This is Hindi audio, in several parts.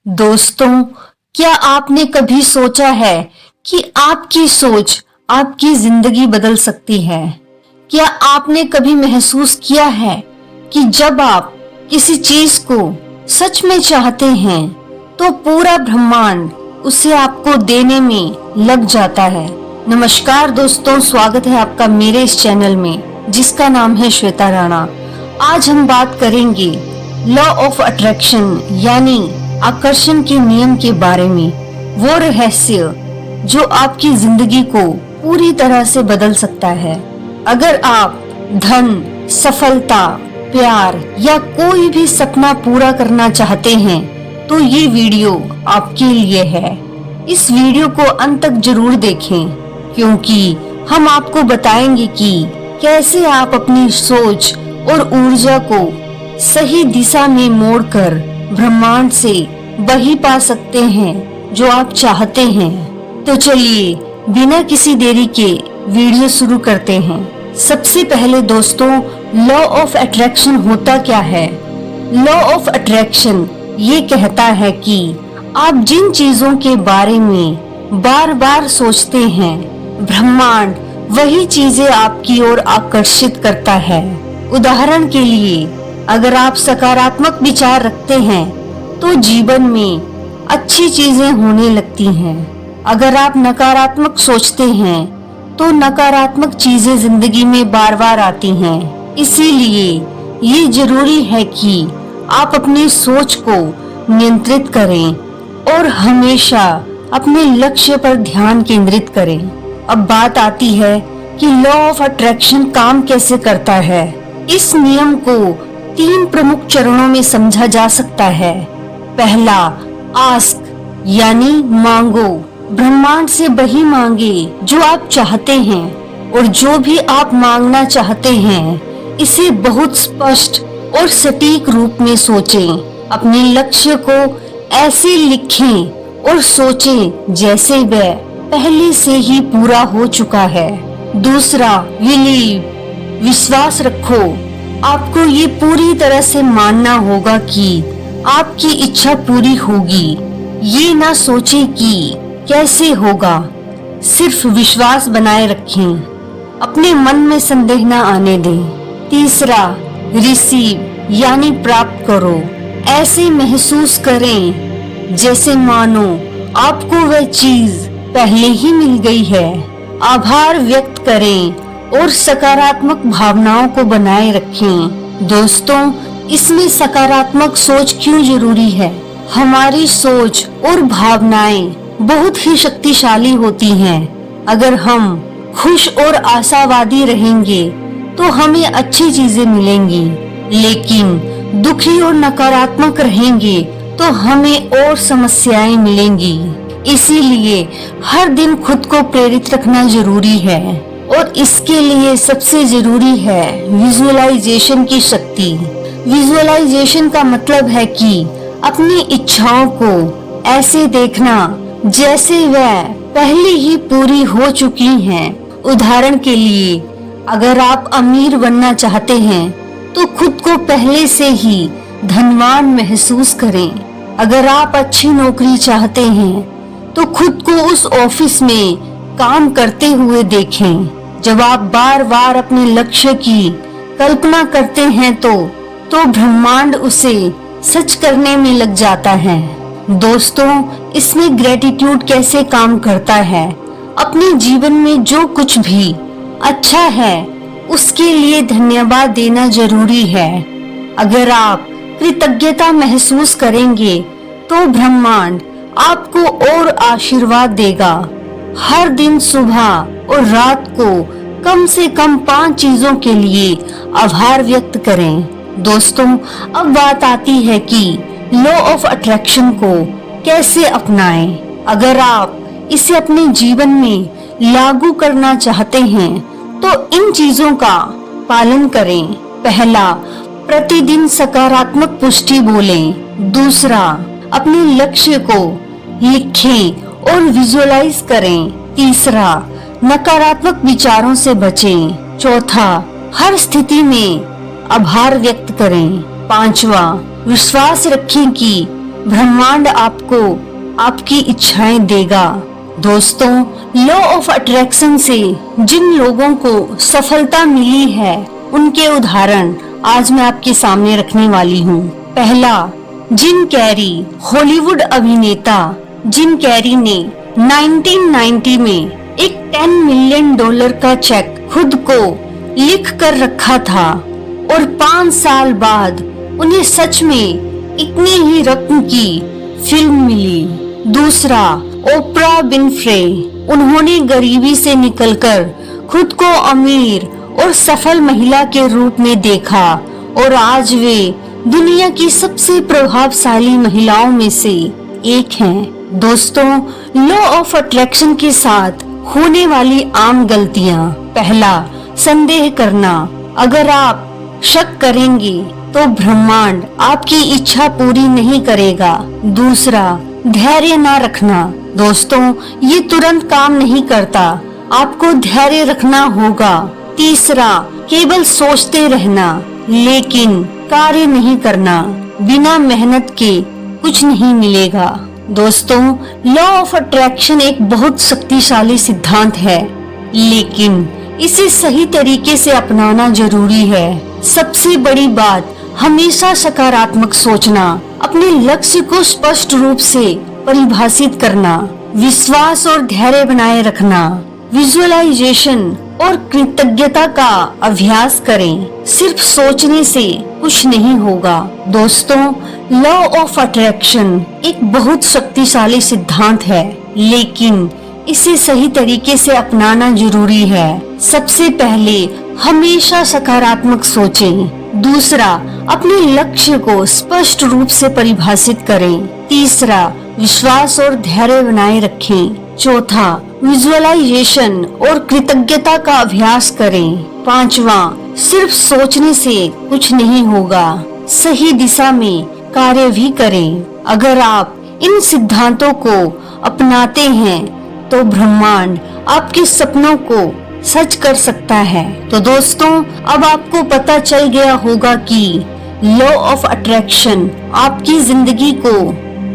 दोस्तों, क्या आपने कभी सोचा है कि आपकी सोच आपकी जिंदगी बदल सकती है? क्या आपने कभी महसूस किया है कि जब आप किसी चीज को सच में चाहते हैं तो पूरा ब्रह्मांड उसे आपको देने में लग जाता है? नमस्कार दोस्तों, स्वागत है आपका मेरे इस चैनल में जिसका नाम है श्वेता राणा। आज हम बात करेंगे लॉ ऑफ अट्रैक्शन यानी आकर्षण के नियम के बारे में। वो रहस्य जो आपकी जिंदगी को पूरी तरह से बदल सकता है। अगर आप धन, सफलता, प्यार या कोई भी सपना पूरा करना चाहते हैं तो ये वीडियो आपके लिए है। इस वीडियो को अंत तक जरूर देखें क्योंकि हम आपको बताएंगे कि कैसे आप अपनी सोच और ऊर्जा को सही दिशा में मोड़कर ब्रह्मांड से वही पा सकते हैं जो आप चाहते हैं। तो चलिए बिना किसी देरी के वीडियो शुरू करते हैं। सबसे पहले दोस्तों, लॉ ऑफ अट्रैक्शन होता क्या है? लॉ ऑफ अट्रैक्शन ये कहता है कि आप जिन चीजों के बारे में बार बार सोचते हैं, ब्रह्मांड वही चीजें आपकी ओर आकर्षित करता है। उदाहरण के लिए, अगर आप सकारात्मक विचार रखते हैं तो जीवन में अच्छी चीजें होने लगती हैं। अगर आप नकारात्मक सोचते हैं तो नकारात्मक चीजें जिंदगी में बार बार आती हैं। इसीलिए ये जरूरी है कि आप अपनी सोच को नियंत्रित करें और हमेशा अपने लक्ष्य पर ध्यान केंद्रित करें। अब बात आती है कि लॉ ऑफ अट्रैक्शन काम कैसे करता है। इस नियम को 3 प्रमुख चरणों में समझा जा सकता है। पहला, आस्क यानी मांगो। ब्रह्मांड से वही मांगे जो आप चाहते हैं और जो भी आप मांगना चाहते हैं इसे बहुत स्पष्ट और सटीक रूप में सोचें। अपने लक्ष्य को ऐसे लिखें और सोचें जैसे वह पहले से ही पूरा हो चुका है। दूसरा, बिलीव विश्वास रखो। आपको ये पूरी तरह से मानना होगा कि आपकी इच्छा पूरी होगी। ये ना सोचें कि कैसे होगा, सिर्फ विश्वास बनाए रखें। अपने मन में संदेह न आने दें। तीसरा, रिसीव यानी प्राप्त करो। ऐसे महसूस करें जैसे मानो आपको वह चीज पहले ही मिल गई है। आभार व्यक्त करें और सकारात्मक भावनाओं को बनाए रखें। दोस्तों, इसमें सकारात्मक सोच क्यों जरूरी है? हमारी सोच और भावनाएं बहुत ही शक्तिशाली होती हैं। अगर हम खुश और आशावादी रहेंगे तो हमें अच्छी चीजें मिलेंगी, लेकिन दुखी और नकारात्मक रहेंगे तो हमें और समस्याएं मिलेंगी। इसीलिए हर दिन खुद को प्रेरित रखना जरूरी है और इसके लिए सबसे जरूरी है विजुअलाइजेशन की शक्ति। विजुअलाइजेशन का मतलब है कि अपनी इच्छाओं को ऐसे देखना जैसे वह पहले ही पूरी हो चुकी हैं। उदाहरण के लिए, अगर आप अमीर बनना चाहते हैं तो खुद को पहले से ही धनवान महसूस करें। अगर आप अच्छी नौकरी चाहते हैं तो खुद को उस ऑफिस में काम करते हुए देखें। जब आप बार बार अपने लक्ष्य की कल्पना करते हैं तो ब्रह्मांड उसे सच करने में लग जाता है। दोस्तों, इसमें ग्रेटिट्यूड कैसे काम करता है? अपने जीवन में जो कुछ भी अच्छा है उसके लिए धन्यवाद देना जरूरी है। अगर आप कृतज्ञता महसूस करेंगे तो ब्रह्मांड आपको और आशीर्वाद देगा। हर दिन सुबह और रात को कम से कम 5 चीजों के लिए आभार व्यक्त करें। दोस्तों, अब बात आती है कि लॉ ऑफ अट्रैक्शन को कैसे अपनाएं। अगर आप इसे अपने जीवन में लागू करना चाहते हैं तो इन चीजों का पालन करें। पहला, प्रतिदिन सकारात्मक पुष्टि बोलें। दूसरा, अपने लक्ष्य को लिखें और विजुअलाइज करें। तीसरा, नकारात्मक विचारों से बचें। चौथा, हर स्थिति में आभार व्यक्त करें। 5वां, विश्वास रखें कि ब्रह्मांड आपको आपकी इच्छाएं देगा। दोस्तों, लॉ ऑफ अट्रैक्शन से जिन लोगों को सफलता मिली है उनके उदाहरण आज मैं आपके सामने रखने वाली हूँ। पहला, जिम कैरी। हॉलीवुड अभिनेता जिम कैरी ने 1990 में एक $10 मिलियन का चेक खुद को लिख कर रखा था और 5 साल बाद उन्हें सच में इतनी ही रकम की फिल्म मिली। दूसरा, ओपरा विनफ्रे। उन्होंने गरीबी से निकलकर खुद को अमीर और सफल महिला के रूप में देखा और आज वे दुनिया की सबसे प्रभावशाली महिलाओं में से एक हैं। दोस्तों, लॉ ऑफ अट्रैक्शन के साथ होने वाली आम गलतियां। पहला, संदेह करना। अगर आप शक करेंगे तो ब्रह्मांड आपकी इच्छा पूरी नहीं करेगा। दूसरा, धैर्य ना रखना। दोस्तों, ये तुरंत काम नहीं करता, आपको धैर्य रखना होगा। तीसरा, केवल सोचते रहना लेकिन कार्य नहीं करना। बिना मेहनत के कुछ नहीं मिलेगा। दोस्तों, लॉ ऑफ अट्रैक्शन एक बहुत शक्तिशाली सिद्धांत है, लेकिन इसे सही तरीके से अपनाना जरूरी है। सबसे बड़ी बात, हमेशा सकारात्मक सोचना, अपने लक्ष्य को स्पष्ट रूप से परिभाषित करना, विश्वास और धैर्य बनाए रखना, विजुअलाइजेशन और कृतज्ञता का अभ्यास करें। सिर्फ सोचने से कुछ नहीं होगा। दोस्तों, लॉ ऑफ अट्रैक्शन एक बहुत शक्तिशाली सिद्धांत है, लेकिन इसे सही तरीके से अपनाना जरूरी है। सबसे पहले हमेशा सकारात्मक सोचें। दूसरा, अपने लक्ष्य को स्पष्ट रूप से परिभाषित करें। तीसरा, विश्वास और धैर्य बनाए रखें। चौथा, विजुअलाइजेशन और कृतज्ञता का अभ्यास करें। पांचवा, सिर्फ सोचने से कुछ नहीं होगा, सही दिशा में कार्य भी करें। अगर आप इन सिद्धांतों को अपनाते हैं तो ब्रह्मांड आपके सपनों को सच कर सकता है। तो दोस्तों, अब आपको पता चल गया होगा कि लॉ ऑफ अट्रैक्शन आपकी जिंदगी को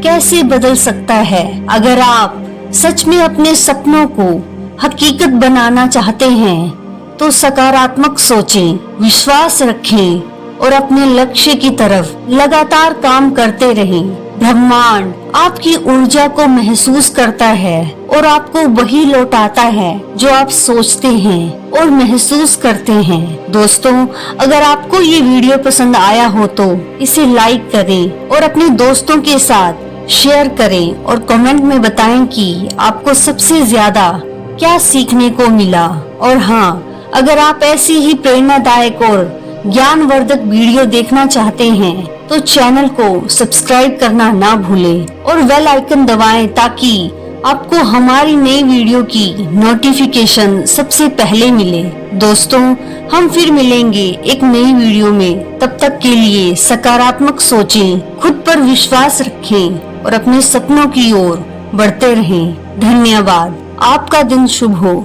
कैसे बदल सकता है। अगर आप सच में अपने सपनों को हकीकत बनाना चाहते हैं तो सकारात्मक सोचें, विश्वास रखें और अपने लक्ष्य की तरफ लगातार काम करते रहें। ब्रह्मांड आपकी ऊर्जा को महसूस करता है और आपको वही लौटाता है जो आप सोचते हैं और महसूस करते हैं। दोस्तों, अगर आपको ये वीडियो पसंद आया हो तो इसे लाइक करें और अपने दोस्तों के साथ शेयर करें और कमेंट में बताएं कि आपको सबसे ज्यादा क्या सीखने को मिला। और हाँ, अगर आप ऐसी ही प्रेरणादायक और ज्ञानवर्धक वीडियो देखना चाहते हैं तो चैनल को सब्सक्राइब करना ना भूलें और बेल आइकन दबाएं ताकि आपको हमारी नई वीडियो की नोटिफिकेशन सबसे पहले मिले। दोस्तों, हम फिर मिलेंगे एक नई वीडियो में। तब तक के लिए सकारात्मक सोचें, खुद पर विश्वास रखें और अपने सपनों की ओर बढ़ते रहें। धन्यवाद। आपका दिन शुभ हो।